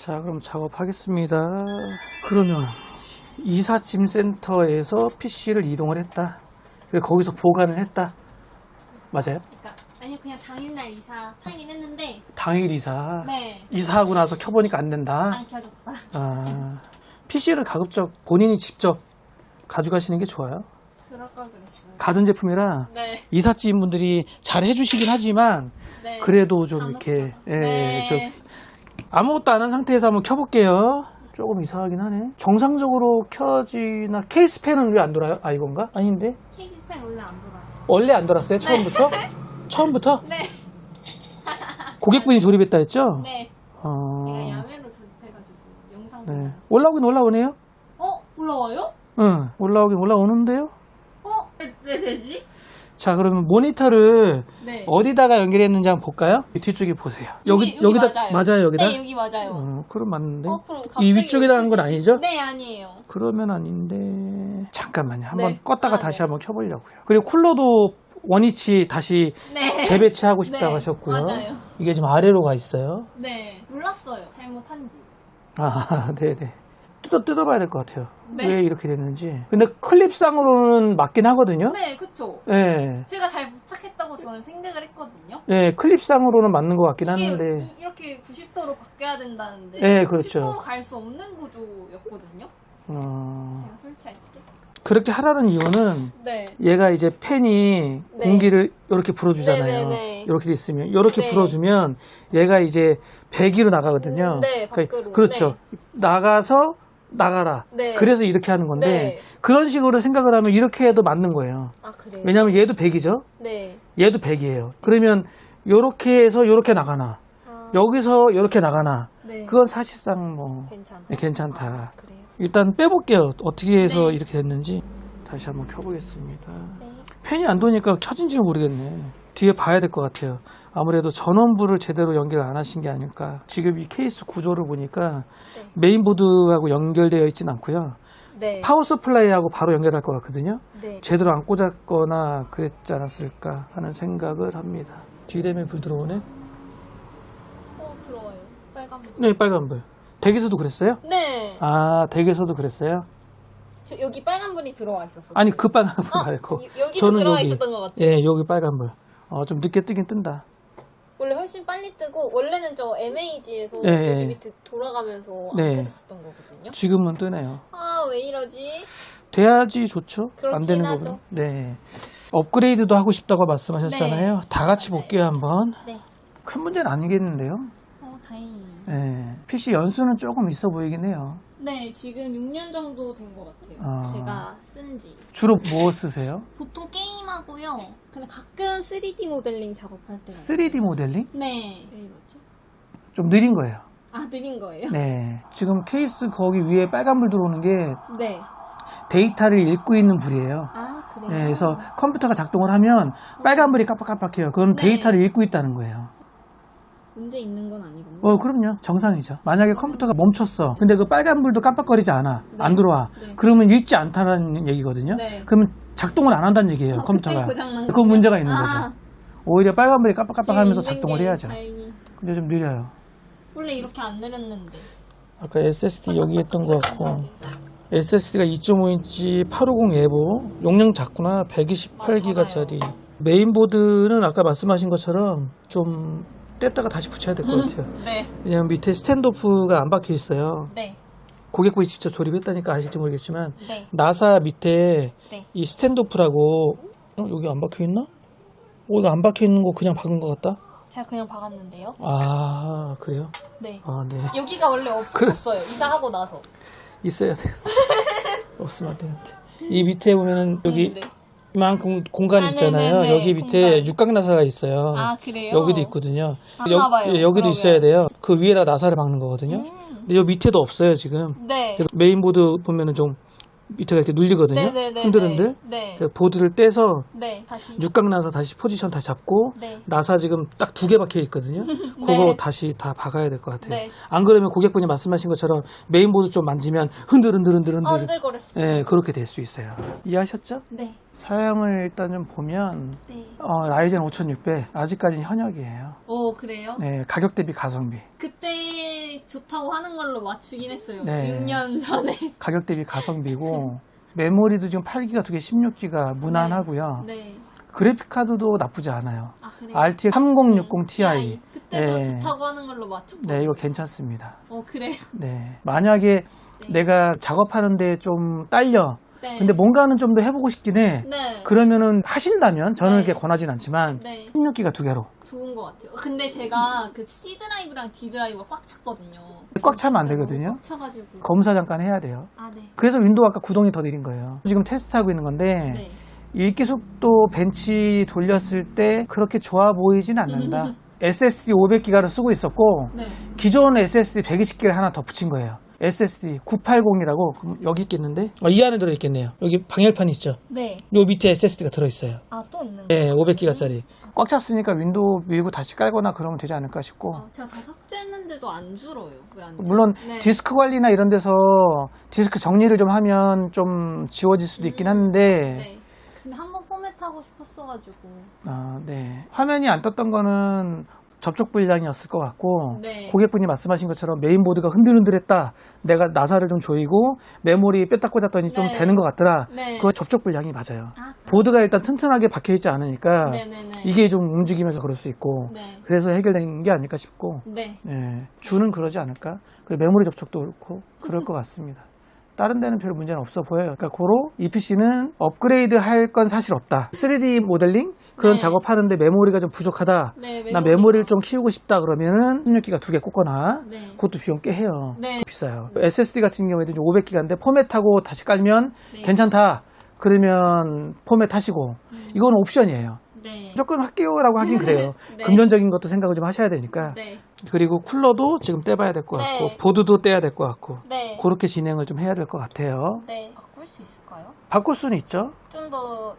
자, 그럼 작업하겠습니다. 그러면 이삿짐센터에서 PC를 이동을 했다. 그리고 거기서 보관을 했다. 맞아요? 그러니까 아니요, 그냥 당일날 이사하긴 했는데. 당일 이사. 네. 이사하고 나서 켜보니까 안 된다. 안 켜졌다. 아, PC를 가급적 본인이 직접 가져가시는 게 좋아요. 그럴 걸 그랬어요. 가전제품이라 네. 이삿짐 분들이 잘 해주시긴 하지만 네. 그래도 좀 이렇게 네. 좀 아무것도 안 한 상태에서 한번 켜볼게요. 조금 이상하긴 하네. 정상적으로 켜지나 케이스 팬은 왜 안 돌아요? 아, 이건가? 아닌데? 케이스 팬 원래 안 돌아요. 원래 안 돌았어요? 처음부터? 처음부터? 네. 고객분이 조립했다 했죠? 네. 어... 제가 야매로 조립해가지고 영상 네. 보면서. 올라오긴 올라오네요? 올라와요? 응, 올라오긴 올라오는데요? 왜 되지? 자, 그러면 모니터를 네. 어디다가 연결했는지 한번 볼까요? 뒤쪽에 보세요. 여기다 맞아요, 여기다? 네, 여기 맞아요. 그럼 맞는데. 그럼 갑자기 이 위쪽에다 한 건 아니죠? 네, 아니에요. 그러면 아닌데. 잠깐만요. 한번 네. 껐다가 다시 한번 켜보려고요. 그리고 쿨러도 원위치 다시 네. 재배치하고 싶다고 네, 하셨고요. 맞아요. 이게 지금 아래로 가 있어요. 네. 몰랐어요. 잘못한지. 아, 네네. 뜯어봐야 될 것 같아요. 네. 왜 이렇게 됐는지. 근데 클립상으로는 맞긴 하거든요. 네, 그쵸. 네. 제가 잘 부착했다고 저는 생각을 했거든요. 네, 클립상으로는 맞는 것 같긴 이게 하는데. 이렇게 90도로 바뀌어야 된다는데. 네, 그렇죠. 90도로 갈 수 없는 구조였거든요. 제가 설치할 때. 그렇게 하라는 이유는 네. 얘가 이제 팬이 네. 공기를 이렇게 불어주잖아요. 네네네. 이렇게 돼 있으면 이렇게 네. 불어주면 얘가 이제 배기로 나가거든요. 네, 밖으로. 그렇죠. 나가서 나가라. 네. 그래서 이렇게 하는 건데 네. 그런 식으로 생각을 하면 이렇게 해도 맞는 거예요. 아, 그래요? 왜냐하면 얘도 배기죠. 네. 얘도 배기예요. 그러면 이렇게 해서 이렇게 나가나 여기서 이렇게 나가나 네. 그건 사실상 뭐 괜찮다. 네, 괜찮다. 아, 그래요? 일단 빼볼게요. 어떻게 해서 네. 이렇게 됐는지 다시 한번 켜보겠습니다. 네. 팬이 안 도니까 켜진지는 모르겠네. 뒤에 봐야 될 것 같아요. 아무래도 전원부를 제대로 연결 안 하신 게 아닐까. 지금 이 케이스 구조를 보니까 네. 메인보드하고 연결되어 있진 않고요. 네. 파워 서플라이하고 바로 연결할 것 같거든요. 네. 제대로 안 꽂았거나 그랬지 않았을까 하는 생각을 합니다. D램에 불 들어오네? 들어와요. 빨간불. 네, 빨간불. 댁에서도 그랬어요? 네. 아, 댁에서도 그랬어요? 저 여기 빨간불이 들어와 있었어요. 아니, 그 빨간불 말고. 여기도 들어와 있었던 것 같아요. 예, 여기 빨간불. 좀 늦게 뜨긴 뜬다. 원래 훨씬 빨리 뜨고 원래는 저 MAG에서 네. 여기 밑에 돌아가면서 안 네. 켜졌었던 거거든요. 지금은 뜨네요. 아, 왜 이러지? 돼야지 좋죠? 그렇긴 안 되는 하죠. 거보다. 네. 업그레이드도 하고 싶다고 말씀하셨잖아요. 네. 다 같이 볼게요, 한번. 네. 큰 문제는 아니겠는데요? 다행히. 네. PC 연수는 조금 있어 보이긴 해요. 네, 지금 6년 정도 된 것 같아요. 아. 제가 쓴 지. 주로 뭐 쓰세요? 보통 게임하고요. 근데 가끔 3D 모델링 작업할 때가 3D 모델링? 네. 왜 이러죠? 좀 느린 거예요. 아, 느린 거예요? 네. 지금 케이스 거기 위에 빨간불 들어오는 게 네. 데이터를 읽고 있는 불이에요. 아, 그래요? 네, 그래서 컴퓨터가 작동을 하면 빨간불이 깜빡깜빡해요. 그럼 네. 데이터를 읽고 있다는 거예요. 문제 있는 건 아니군요. 그럼요. 정상이죠. 만약에 컴퓨터가 멈췄어. 근데 그 빨간불도 깜빡거리지 않아. 네. 안 들어와. 네. 그러면 읽지 않다는 얘기거든요. 네. 그러면 작동을 안 한다는 얘기예요, 컴퓨터가. 그때 고장난 그건 문제가 있는 아. 거죠. 오히려 빨간불이 깜빡깜빡 하면서 지금 작동을 있는 게 해야죠. 다행히. 근데 좀 느려요. 원래 이렇게 안 느렸는데. 아까 SSD 여기 했던 것 같고. SSD가 2.5인치 850 예보. 용량 작구나. 128기가짜리. 메인보드는 아까 말씀하신 것처럼 좀 뗐다가 다시 붙여야 될 것 같아요. 네. 왜냐면 밑에 스탠드오프가 안 박혀 있어요. 네. 고객분이 직접 조립했다니까 아실지 모르겠지만 네. 나사 밑에 네. 이 스탠드오프라고 여기 안 박혀 있나? 이거 안 박혀 있는 거 그냥 박은 것 같다? 제가 그냥 박았는데요. 아, 그래요? 네. 아, 네. 여기가 원래 없었어요. 이사하고 나서. 있어야 돼. 없으면 안 되는데. 이 밑에 보면은 여기 네. 이만큼 공간이 아, 있잖아요. 네네네, 여기 밑에 공간. 육각 나사가 있어요. 아, 그래요? 여기도 있거든요. 맞나 봐요. 여기도 그러게요. 있어야 돼요. 그 위에다 나사를 박는 거거든요. 근데 여기 밑에도 없어요, 지금. 네. 그래서 메인보드 보면은 좀 밑에가 이렇게 눌리거든요. 네네네. 흔들흔들. 네. 그래서 보드를 떼서 네. 다시. 육각 나사 다시 포지션 다시 잡고 네. 나사 지금 딱 2개 박혀 있거든요. 그거 네. 다시 다 박아야 될 것 같아요. 네. 안 그러면 고객분이 말씀하신 것처럼 메인보드 좀 만지면 흔들흔들흔들흔들. 흔들거렸어요. 예, 그렇게 될 수 있어요. 이해하셨죠? 네. 사양을 일단 좀 보면 네. 라이젠 5600 아직까지는 현역이에요. 오, 그래요? 네, 가격 대비 가성비. 그때 좋다고 하는 걸로 맞추긴 했어요. 네. 6년 전에. 가격 대비 가성비고 메모리도 지금 8기가 2개 16기가 무난하고요. 네. 그래픽 카드도 나쁘지 않아요. 아, 그래요? RTX 3060 Ti. 그때도 네. 좋다고 하는 걸로 맞췄고. 네, 이거 괜찮습니다. 그래요? 네. 만약에 네. 내가 작업하는데 좀 딸려. 네. 근데 뭔가는 좀 더 해보고 싶긴 해. 네. 그러면은 하신다면 저는 네. 이렇게 권하진 않지만 네. 16기가 2개로. 좋은 것 같아요. 근데 제가 그 C 드라이브랑 D 드라이브가 꽉 찼거든요. 꽉 차면 안 진짜로 되거든요. 꽉 차가지고. 검사 잠깐 해야 돼요. 아, 네. 그래서 윈도우 아까 구동이 더 느린 거예요. 지금 테스트하고 있는 건데 네. 읽기 속도 벤치 돌렸을 때 그렇게 좋아 보이진 않는다. SSD 500기가를 쓰고 있었고 네. 기존 SSD 120기를 하나 더 붙인 거예요. SSD 980이라고 그럼 여기 있겠는데? 이 안에 들어있겠네요. 여기 방열판 있죠? 네. 요 밑에 SSD가 들어있어요. 아, 또 있는 거. 네, 500기가짜리. 꽉 찼으니까 윈도우 밀고 다시 깔거나 그러면 되지 않을까 싶고. 제가 다 삭제했는데도 안 줄어요. 왜 안? 물론 네. 디스크 관리나 이런 데서 디스크 정리를 좀 하면 좀 지워질 수도 있긴 한데 네. 근데 한번 포맷하고 싶었어가지고. 네. 화면이 안 떴던 거는 접촉 불량이었을 것 같고 네. 고객분이 말씀하신 것처럼 메인보드가 흔들흔들했다. 내가 나사를 좀 조이고 메모리 뺐다 꽂았더니 좀 네. 되는 것 같더라. 네. 그거 접촉 불량이 맞아요. 아, 보드가 일단 튼튼하게 박혀있지 않으니까 네네네. 이게 좀 움직이면서 그럴 수 있고 네. 그래서 해결된 게 아닐까 싶고 네. 주는 그러지 않을까. 그리고 메모리 접촉도 그렇고 그럴 것 같습니다. 다른 데는 별 문제는 없어 보여요. 그러니까 고로 이 PC는 업그레이드 할 건 사실 없다. 3D 모델링 그런 네. 작업하는데 메모리가 좀 부족하다. 네, 나 메모리를 좀 키우고 싶다 그러면은 16기가 2개 꽂거나 네. 그것도 비용 꽤 해요. 네. 비싸요. SSD 같은 경우에도 500기가인데 포맷하고 다시 깔면 네. 괜찮다. 그러면 포맷하시고 이건 옵션이에요. 네. 무조건 할게요라고 하긴 그래요. 네. 금전적인 것도 생각을 좀 하셔야 되니까. 네. 그리고 쿨러도 지금 떼봐야 될 것 같고 네. 보드도 떼야 될 것 같고 네. 그렇게 진행을 좀 해야 될 것 같아요. 네. 바꿀 수 있을까요? 바꿀 수는 있죠. 좀 더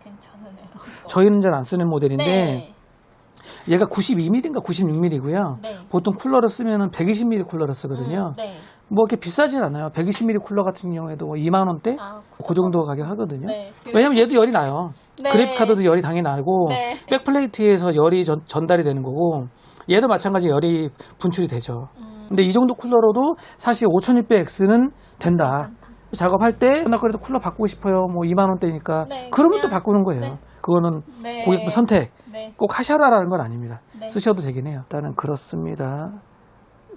괜찮은 애로. 저희는 잘 안 쓰는 모델인데 네. 얘가 92mm인가 96mm고요. 네. 보통 쿨러를 쓰면은 120mm 쿨러를 쓰거든요. 네. 뭐 이렇게 비싸진 않아요. 120mm 쿨러 같은 경우에도 2만 원대 아, 그 정도 가격 하거든요. 네. 왜냐면 얘도 열이 나요. 네. 그래픽 카드도 열이 당연히 나고 네. 백플레이트에서 열이 전달이 되는 거고 얘도 마찬가지 열이 분출이 되죠. 근데 이 정도 쿨러로도 사실 5600X는 된다. 작업할 때 나 그래도 쿨러 바꾸고 싶어요. 뭐 2만 원대니까 네, 그러면 또 그냥- 바꾸는 거예요. 네. 그거는 네. 고객분 선택. 네. 꼭 하셔라라는 건 아닙니다. 네. 쓰셔도 되긴 해요. 일단은 그렇습니다.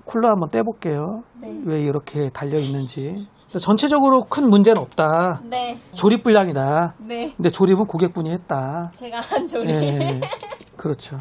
쿨러 한번 떼볼게요. 네. 왜 이렇게 달려 있는지. 전체적으로 큰 문제는 없다. 네. 조립 불량이다. 네. 근데 조립은 고객분이 했다. 제가 한 조리. 예, 그렇죠.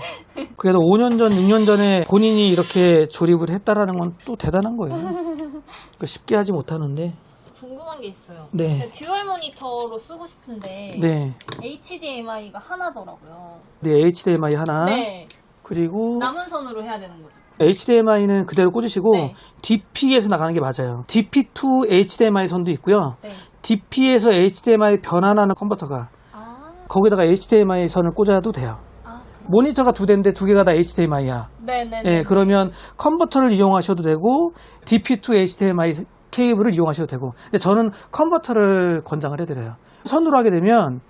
그래도 5년 전, 6년 전에 본인이 이렇게 조립을 했다라는 건 또 대단한 거예요. 그러니까 쉽게 하지 못하는데. 궁금한 게 있어요. 네. 제가 듀얼 모니터로 쓰고 싶은데 네. HDMI가 하나더라고요. 네, HDMI 하나. 네. 그리고 남은 선으로 해야 되는 거죠. HDMI는 그대로 꽂으시고 네. DP에서 나가는 게 맞아요. DP2 HDMI 선도 있고요. 네. DP에서 HDMI 변환하는 컨버터가 아. 거기다가 HDMI 선을 꽂아도 돼요. 아. 모니터가 2대인데 2개가 다 HDMI야. 네네. 예, 그러면 컨버터를 이용하셔도 되고 DP2 HDMI 케이블을 이용하셔도 되고. 근데 저는 컨버터를 권장을 해드려요. 선으로 하게 되면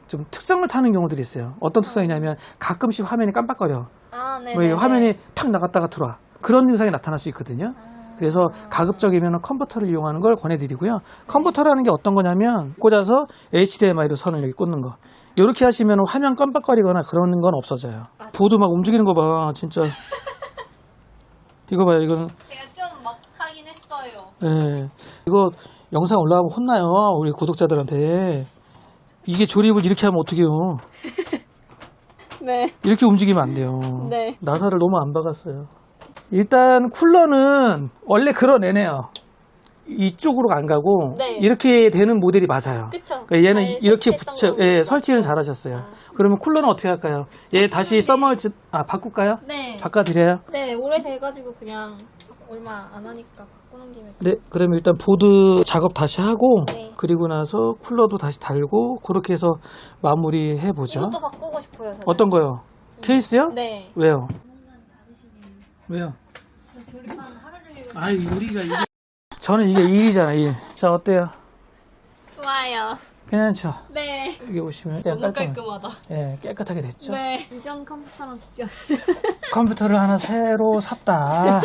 좀 특성을 타는 경우들이 있어요. 어떤 특성이냐면 가끔씩 화면이 깜빡거려. 아, 네. 왜 화면이 탁 나갔다가 들어와. 그런 증상이 나타날 수 있거든요. 그래서 가급적이면 컨버터를 이용하는 걸 권해드리고요. 컨버터라는 게 어떤 거냐면 꽂아서 HDMI로 선을 여기 꽂는 거. 이렇게 하시면 화면 깜빡거리거나 그런 건 없어져요. 보드 막 움직이는 거 봐. 진짜. 이거 봐요. 이거는. 제가 좀 막 하긴 했어요. 예. 이거 영상 올라가면 혼나요. 우리 구독자들한테. 이게 조립을 이렇게 하면 어떡해요. 네. 이렇게 움직이면 안 돼요. 네. 나사를 너무 안 박았어요. 일단 쿨러는 원래 그런 애네요. 이쪽으로 안 가고 네. 이렇게 되는 모델이 맞아요. 그쵸. 그러니까 얘는 잘 이렇게 설치했던 붙여, 거 예, 맞죠? 설치는 잘하셨어요. 그러면 쿨러는 어떻게 할까요? 얘 다시 바꿀까요? 네. 바꿔드려요? 네, 오래돼가지고 그냥 얼마 안 하니까 바꾸는 김에. 네, 그러면 일단 보드 작업 다시 하고 네. 그리고 나서 쿨러도 다시 달고 그렇게 해서 마무리 해보죠. 이것도 바꾸고 싶어요. 저는. 어떤 거요? 케이스요? 네. 왜요? 왜요? 저 조립한 하루 종일. 아이 우리가 이게 저는 이게 일이잖아 일. 자 어때요? 좋아요. 괜찮죠? 네. 여기 오시면 너무 깔끔하다. 예, 깨끗하게 됐죠? 네. 이전 컴퓨터랑 비교. 컴퓨터를 하나 새로 샀다.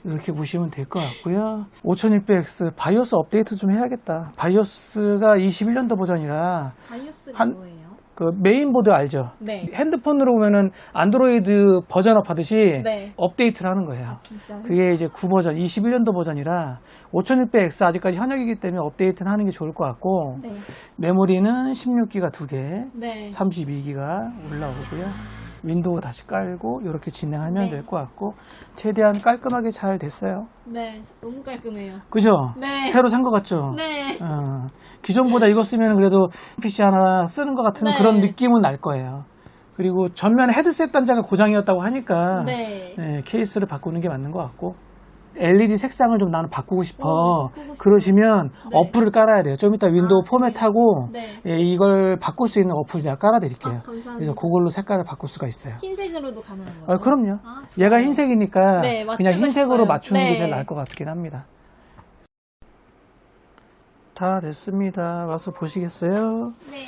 이렇게 보시면 될 것 같고요. 5600X 바이오스 업데이트 좀 해야겠다. 바이오스가 21년도 버전이라 바이오스가 한- 뭐예요? 그 메인보드 알죠? 네. 핸드폰으로 보면은 안드로이드 버전업 하듯이 네. 업데이트를 하는 거예요. 진짜. 그게 이제 9버전, 21년도 버전이라 5600X 아직까지 현역이기 때문에 업데이트는 하는 게 좋을 것 같고 네. 메모리는 16기가 2개, 네. 32기가 올라오고요. 윈도우 다시 깔고 이렇게 진행하면 네. 될 것 같고 최대한 깔끔하게 잘 됐어요. 네. 너무 깔끔해요. 그죠? 네. 새로 산 것 같죠? 네. 기존보다 이거 쓰면 그래도 PC 하나 쓰는 것 같은 네. 그런 느낌은 날 거예요. 그리고 전면 헤드셋 단자가 고장이었다고 하니까 네. 케이스를 바꾸는 게 맞는 것 같고 LED 색상을 좀 나는 바꾸고 싶어. 바꾸고 싶어요. 그러시면 네. 어플을 깔아야 돼요. 좀 이따 윈도우 아, 포맷하고 네. 이걸 바꿀 수 있는 어플 제가 깔아드릴게요. 아, 감사합니다. 그래서 그걸로 색깔을 바꿀 수가 있어요. 흰색으로도 가능한 거예요? 아, 그럼요. 아, 좋아요. 얘가 흰색이니까 네, 맞추고 그냥 흰색으로 싶어요. 맞추는 게 네. 제일 나을 것 같긴 합니다. 다 됐습니다. 와서 보시겠어요? 네.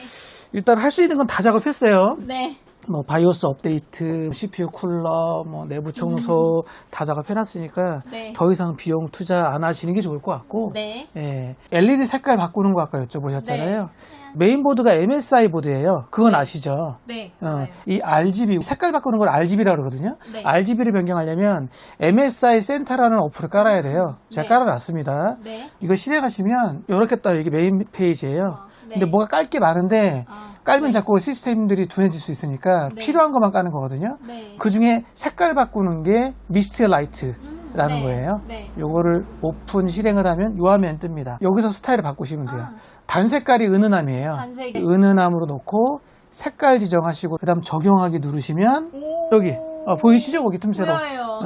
일단 할 수 있는 건 다 작업했어요. 네. 뭐 바이오스 업데이트, CPU 쿨러, 뭐 내부 청소 다 작업해놨으니까 네. 더 이상 비용 투자 안 하시는 게 좋을 것 같고 네. 예, LED 색깔 바꾸는 거 아까 여쭤보셨잖아요. 네. 메인보드가 MSI 보드예요. 그건 네. 아시죠? 네. 어, 맞아요. 이 RGB 색깔 바꾸는 걸 RGB라고 그러거든요. 네. RGB를 변경하려면 MSI 센터라는 어플을 깔아야 돼요. 제가 네. 깔아놨습니다. 네. 이거 실행하시면 이렇게 딱 여기 메인 페이지예요. 아, 네. 근데 뭐가 깔 게 많은데 아, 깔면 네. 자꾸 시스템들이 둔해질 수 있으니까 네. 필요한 것만 까는 거거든요. 네. 그 중에 색깔 바꾸는 게 미스트 라이트라는 네. 거예요. 네. 요거를 오픈 실행을 하면 요 화면 뜹니다. 여기서 스타일을 바꾸시면 돼요. 아. 단 색깔이 은은함이에요. 단색이. 은은함으로 놓고 색깔 지정하시고 그다음 적용하기 누르시면 오. 여기 보이시죠? 거기 틈새로 보여요.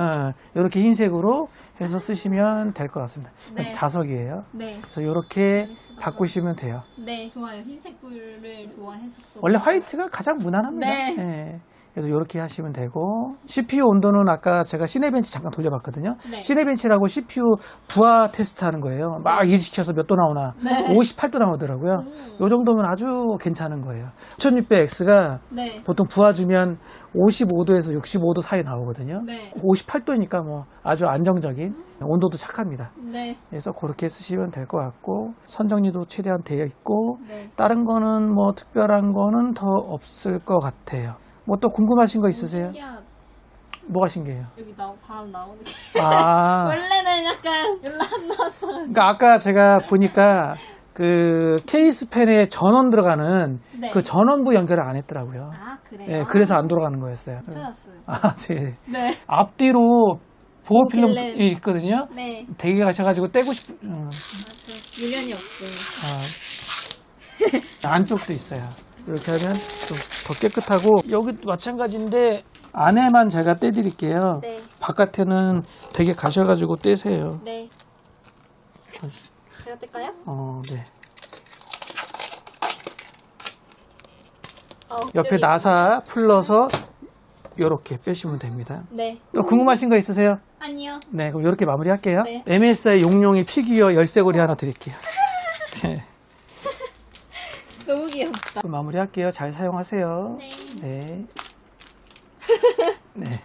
이렇게 흰색으로 해서 쓰시면 될 것 같습니다. 네. 자석이에요. 네. 그래서 이렇게 알겠습니다. 바꾸시면 돼요. 네. 좋아요. 흰색 불을 좋아했었어. 원래 화이트가 가장 무난합니다. 네. 예. 그래서 이렇게 하시면 되고 CPU 온도는 아까 제가 시네벤치 잠깐 돌려봤거든요. 네. 시네벤치라고 CPU 부하 테스트 하는 거예요. 막 일시켜서 몇 도 나오나 네. 58도 나오더라고요. 이 정도면 아주 괜찮은 거예요. 1600X가 네. 보통 부하 주면 55도에서 65도 사이 나오거든요. 네. 58도니까 뭐 아주 안정적인 온도도 착합니다. 네. 그래서 그렇게 쓰시면 될 것 같고 선정리도 최대한 되어 있고 네. 다른 거는 뭐 특별한 거는 더 없을 것 같아요. 뭐 또 궁금하신 거 있으세요? 신기하다. 뭐가 신기해요? 여기 바람 나오는 게. 아, 원래는 약간 연락 안 나왔어. 그러니까 아까 제가 보니까 그 케이스 팬에 전원 들어가는 네. 그 전원부 연결을 안 했더라고요. 아, 그래요? 예, 그래서 안 돌아가는 거였어요. 찾았어요. 아, 네. 네. 앞뒤로 보호 필름이 필름. 있거든요. 네. 대기 가셔가지고 떼고 저 유연이 없어요. 안쪽도 있어요. 이렇게 하면 좀 더 깨끗하고 여기 마찬가지인데 안에만 제가 떼드릴게요. 네. 바깥에는 되게 가셔가지고 떼세요. 네. 제가 뗄까요? 네. 저기 옆에 나사 풀러서 이렇게 빼시면 됩니다. 네. 또 궁금하신 거 있으세요? 아니요. 네, 그럼 이렇게 마무리할게요. 네. MSI 용룡이 피규어 열쇠고리 하나 드릴게요. 네, 너무 귀엽다. 그럼 마무리할게요. 잘 사용하세요. 네. 네. 네.